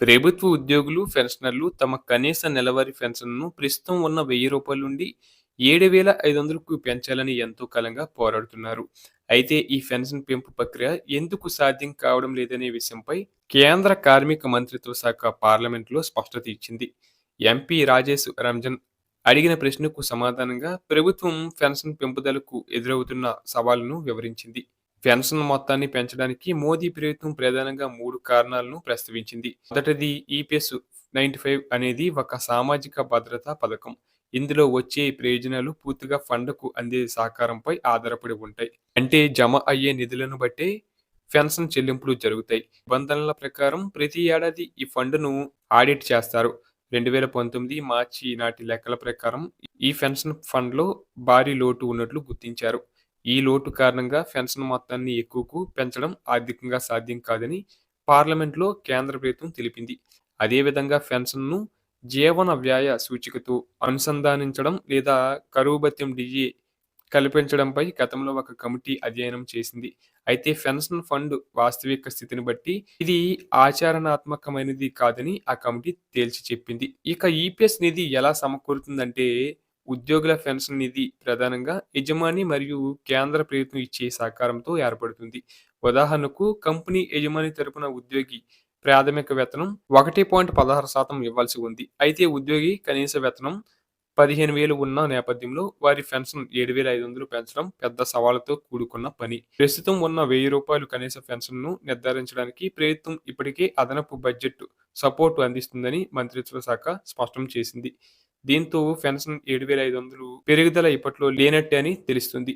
ప్రభుత్వ ఉద్యోగులు, పెన్షనర్లు తమ కనీస నెలవారీ పెన్షన్‌ను ప్రస్తుతం ఉన్న రూ. 1000 నుండి 7,500కు పెంచాలని ఎంతో కాలంగా పోరాడుతున్నారు. అయితే ఈ పెన్షన్ పెంపు ప్రక్రియ ఎందుకు సాధ్యం కావడం లేదనే విషయంపై కేంద్ర కార్మిక మంత్రిత్వ శాఖ పార్లమెంట్లో స్పష్టత ఇచ్చింది. ఎంపీ రాజేష్ రంజన్ అడిగిన ప్రశ్నకు సమాధానంగా ప్రభుత్వం పెన్షన్ పెంపుదలకు ఎదురవుతున్న సవాలును వివరించింది. పెన్షన్ మొత్తాన్ని పెంచడానికి మోదీ ప్రభుత్వం ప్రధానంగా 3 కారణాలను ప్రస్తావించింది. మొదటిది ఈపీఎస్ 95 అనేది ఒక సామాజిక భద్రతా పథకం. ఇందులో వచ్చే ప్రయోజనాలు పూర్తిగా ఫండ్‌కు అందే సహకారంపై ఆధారపడి ఉంటాయి. అంటే జమ అయ్యే నిధులను బట్టే పెన్షన్ చెల్లింపులు జరుగుతాయి. నిబంధనల ప్రకారం ప్రతి ఏడాది ఈ ఫండ్‌ను ఆడిట్ చేస్తారు. 2019 మార్చి నాటి లెక్కల ప్రకారం ఈ పెన్షన్ ఫండ్‌లో భారీ లోటు ఉన్నట్లు గుర్తించారు. ఈ లోటు కారణంగా పెన్షన్ మొత్తాన్ని ఎక్కువకు పెంచడం ఆర్థికంగా సాధ్యం కాదని పార్లమెంట్లో కేంద్ర ప్రభుత్వం తెలిపింది. అదేవిధంగా పెన్షన్‌ను జీవన వ్యయ సూచికతో అనుసంధానించడం లేదా కరువు భత్యం డిఏ కల్పించడంపై గతంలో ఒక కమిటీ అధ్యయనం చేసింది. అయితే పెన్షన్ ఫండ్ వాస్తవిక స్థితిని బట్టి ఇది ఆచరణాత్మకమైనది కాదని ఆ కమిటీ తేల్చి చెప్పింది. ఇక ఈపీఎస్ నిధి ఎలా సమకూరుతుందంటే ఉద్యోగుల పెన్షన్ నిధి ప్రధానంగా యజమాని మరియు కేంద్ర ప్రభుత్వం ఇచ్చే సహకారంతో ఏర్పడుతుంది. ఉదాహరణకు కంపెనీ యజమాని తరపున ఉద్యోగి ప్రాథమిక వేతనం 1.16% ఇవ్వాల్సి ఉంది. అయితే ఉద్యోగి కనీస వేతనం 15,000 ఉన్న నేపథ్యంలో వారి పెన్షన్ 7,500 పెంచడం పెద్ద సవాలుతో కూడుకున్న పని. ప్రస్తుతం ఉన్న రూ. 1,000 కనీస పెన్షన్‌ను నిర్ధారించడానికి ప్రభుత్వం ఇప్పటికే అదనపు బడ్జెట్ సపోర్ట్ అందిస్తుందని మంత్రిత్వ శాఖ స్పష్టం చేసింది. దీంతో పెన్షన్ 7,500 పెరుగుదల ఇప్పట్లో లేనట్టే అని తెలుస్తుంది.